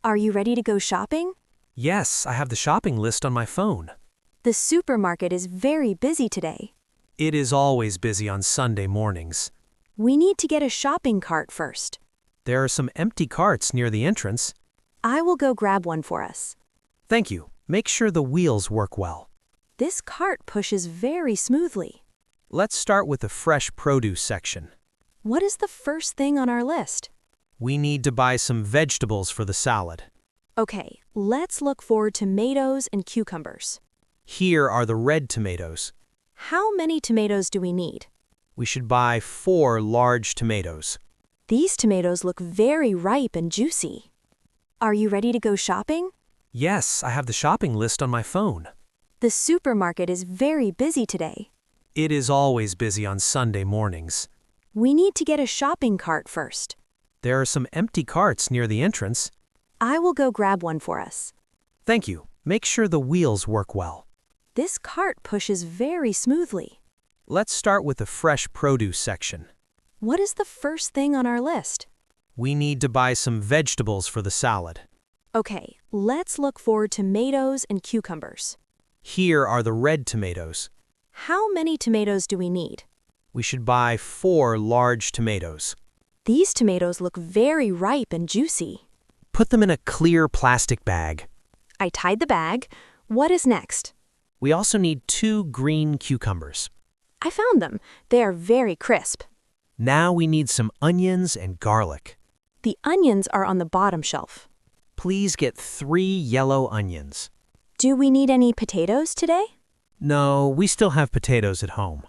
Are you ready to go shopping? Yes, I have the shopping list on my phone. The supermarket is very busy today. It is always busy on Sunday mornings. We need to get a shopping cart first. There are some empty carts near the entrance. I will go grab one for us. Thank you. Make sure the wheels work well. This cart pushes very smoothly. Let's start with the fresh produce section. What is the first thing on our list? We need to buy some vegetables for the salad. Okay, let's look for tomatoes and cucumbers. Here are the red tomatoes. How many tomatoes do we need? We should buy 4 large tomatoes. These tomatoes look very ripe and juicy. Are you ready to go shopping? Yes, I have the shopping list on my phone. The supermarket is very busy today. It is always busy on Sunday mornings. We need to get a shopping cart first. There are some empty carts near the entrance. I will go grab one for us. Thank you. Make sure the wheels work well. This cart pushes very smoothly. Let's start with the fresh produce section. What is the first thing on our list? We need to buy some vegetables for the salad. Okay, let's look for tomatoes and cucumbers. Here are the red tomatoes. How many tomatoes do we need? We should buy 4 large tomatoes. These tomatoes look very ripe and juicy. Put them in a clear plastic bag. I tied the bag. What is next? We also need 2 green cucumbers. I found them. They are very crisp. Now we need some onions and garlic. The onions are on the bottom shelf. Please get 3 yellow onions. Do we need any potatoes today? No, we still have potatoes at home.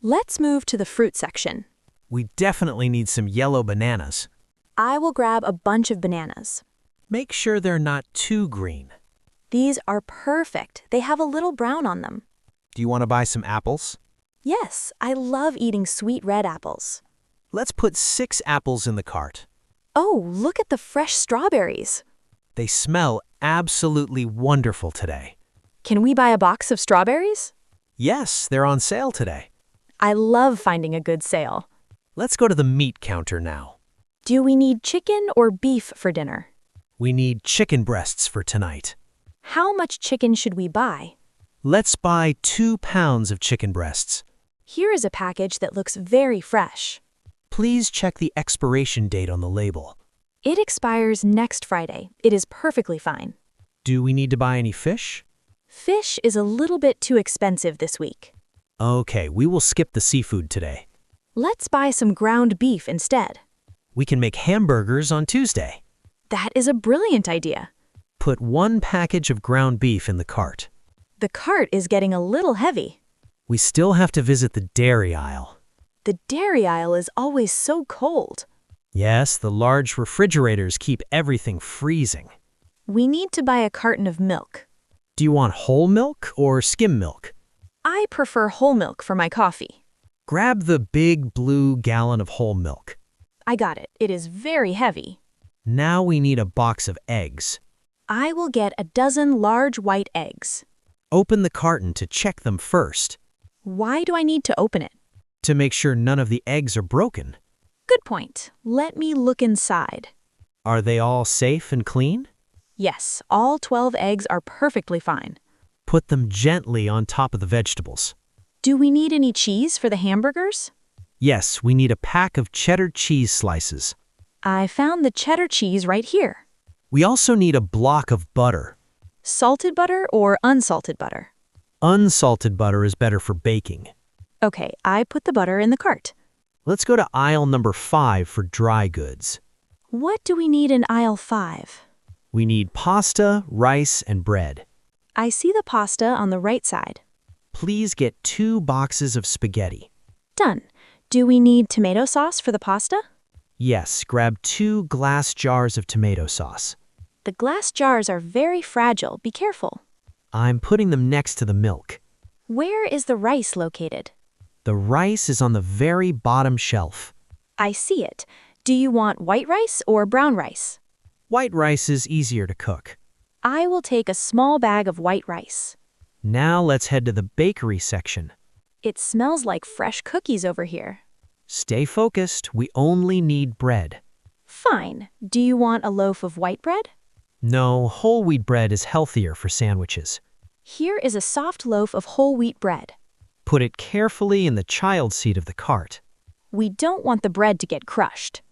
Let's move to the fruit section. We definitely need some yellow bananas. I will grab a bunch of bananas. Make sure they're not too green. These are perfect. They have a little brown on them. Do you want to buy some apples? Yes, I love eating sweet red apples. Let's put 6 apples in the cart. Oh, look at the fresh strawberries. They smell absolutely wonderful today. Can we buy a box of strawberries? Yes, they're on sale today. I love finding a good sale. Let's go to the meat counter now. Do we need chicken or beef for dinner? We need chicken breasts for tonight. How much chicken should we buy? Let's buy 2 pounds of chicken breasts. Here is a package that looks very fresh. Please check the expiration date on the label. It expires next Friday. It is perfectly fine. Do we need to buy any fish? Fish is a little bit too expensive this week. Okay, we will skip the seafood today. Let's buy some ground beef instead. We can make hamburgers on Tuesday. That is a brilliant idea. Put 1 package of ground beef in the cart. The cart is getting a little heavy. We still have to visit the dairy aisle. The dairy aisle is always so cold. Yes, the large refrigerators keep everything freezing. We need to buy a carton of milk. Do you want whole milk or skim milk? I prefer whole milk for my coffee. Grab the big blue gallon of whole milk. I got it. It is very heavy. Now we need a box of eggs. I will get a dozen large white eggs. Open the carton to check them first. Why do I need to open it? To make sure none of the eggs are broken. Good point. Let me look inside. Are they all safe and clean? Yes, all 12 eggs are perfectly fine. Put them gently on top of the vegetables. Do we need any cheese for the hamburgers? Yes, we need a pack of cheddar cheese slices. I found the cheddar cheese right here. We also need a block of butter. Salted butter or unsalted butter? Unsalted butter is better for baking. Okay, I put the butter in the cart. Let's go to aisle number 5 for dry goods. What do we need in aisle 5? We need pasta, rice, and bread. I see the pasta on the right side. Please get 2 boxes of spaghetti. Done. Do we need tomato sauce for the pasta? Yes, grab 2 glass jars of tomato sauce. The glass jars are very fragile. Be careful. I'm putting them next to the milk. Where is the rice located? The rice is on the very bottom shelf. I see it. Do you want white rice or brown rice? White rice is easier to cook. I will take a small bag of white rice. Now let's head to the bakery section. It smells like fresh cookies over here. Stay focused. We only need bread. Fine. Do you want a loaf of white bread? No, whole wheat bread is healthier for sandwiches. Here is a soft loaf of whole wheat bread. Put it carefully in the child seat of the cart. We don't want the bread to get crushed.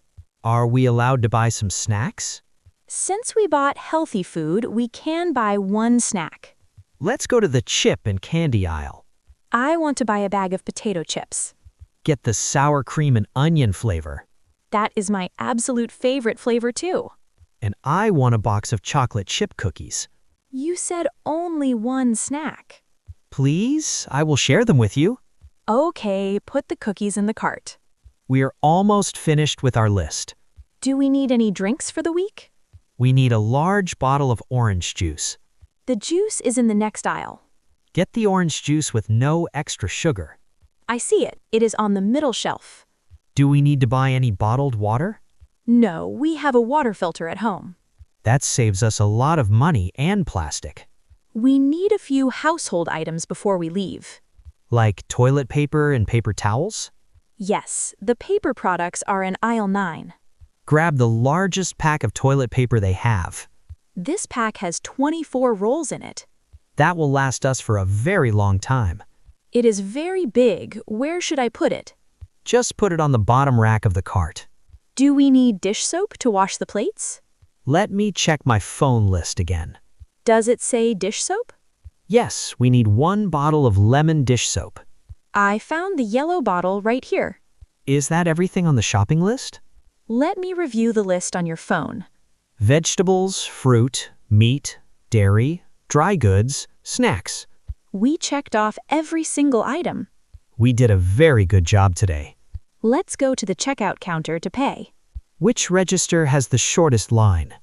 Are we allowed to buy some snacks? Since we bought healthy food, we can buy one snack. Let's go to the chip and candy aisle. I want to buy a bag of potato chips. Get the sour cream and onion flavor. That is my absolute favorite flavor too. And I want a box of chocolate chip cookies. You said only one snack. Please, I will share them with you. Okay, put the cookies in the cart. We are almost finished with our list. Do we need any drinks for the week? We need a large bottle of orange juice. The juice is in the next aisle. Get the orange juice with no extra sugar. I see it. It is on the middle shelf. Do we need to buy any bottled water? No, we have a water filter at home. That saves us a lot of money and plastic. We need a few household items before we leave. Like toilet paper and paper towels? Yes, the paper products are in aisle 9. Grab the largest pack of toilet paper they have. This pack has 24 rolls in it. That will last us for a very long time. It is very big. Where should I put it? Just put it on the bottom rack of the cart. Do we need dish soap to wash the plates? Let me check my phone list again. Does it say dish soap? Yes, we need 1 bottle of lemon dish soap. I found the yellow bottle right here. Is that everything on the shopping list? Let me review the list on your phone. Vegetables, fruit, meat, dairy, dry goods, snacks. We checked off every single item. We did a very good job today. Let's go to the checkout counter to pay. Which register has the shortest line?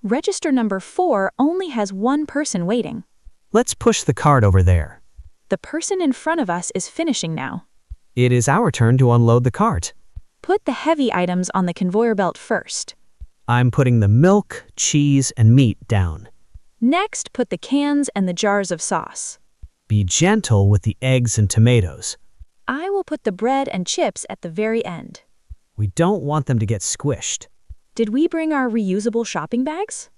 Register number 4 only has one person waiting. Let's push the cart over there. The person in front of us is finishing now. It is our turn to unload the cart. Put the heavy items on the conveyor belt first. I'm putting the milk, cheese, and meat down. Next, put the cans and the jars of sauce. Be gentle with the eggs and tomatoes. I will put the bread and chips at the very end. We don't want them to get squished. Did we bring our reusable shopping bags?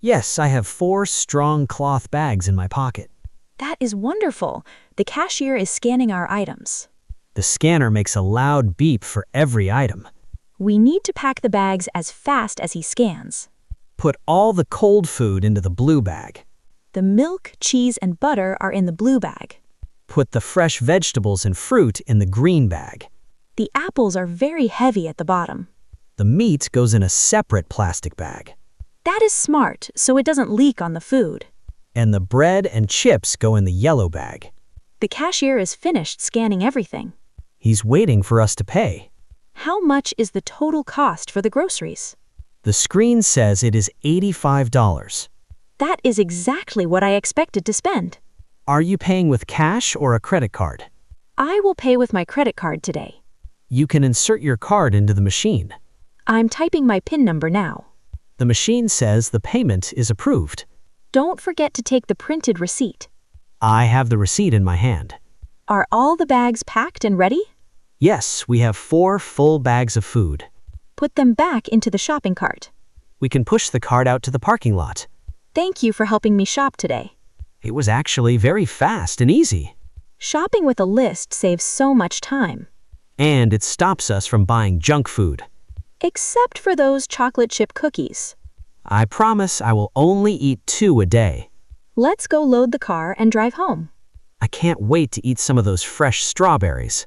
Yes, I have 4 strong cloth bags in my pocket. That is wonderful. The cashier is scanning our items. The scanner makes a loud beep for every item. We need to pack the bags as fast as he scans. Put all the cold food into the blue bag. The milk, cheese, and butter are in the blue bag. Put the fresh vegetables and fruit in the green bag. The apples are very heavy at the bottom. The meat goes in a separate plastic bag. That is smart, so it doesn't leak on the food. And the bread and chips go in the yellow bag. The cashier is finished scanning everything. He's waiting for us to pay. How much is the total cost for the groceries? The screen says it is $85. That is exactly what I expected to spend. Are you paying with cash or a credit card? I will pay with my credit card today. You can insert your card into the machine. I'm typing my PIN number now. The machine says the payment is approved. Don't forget to take the printed receipt. I have the receipt in my hand. Are all the bags packed and ready? Yes, we have 4 full bags of food. Put them back into the shopping cart. We can push the cart out to the parking lot. Thank you for helping me shop today. It was actually very fast and easy. Shopping with a list saves so much time. And it stops us from buying junk food. Except for those chocolate chip cookies. I promise I will only eat 2 a day. Let's go load the car and drive home. I can't wait to eat some of those fresh strawberries.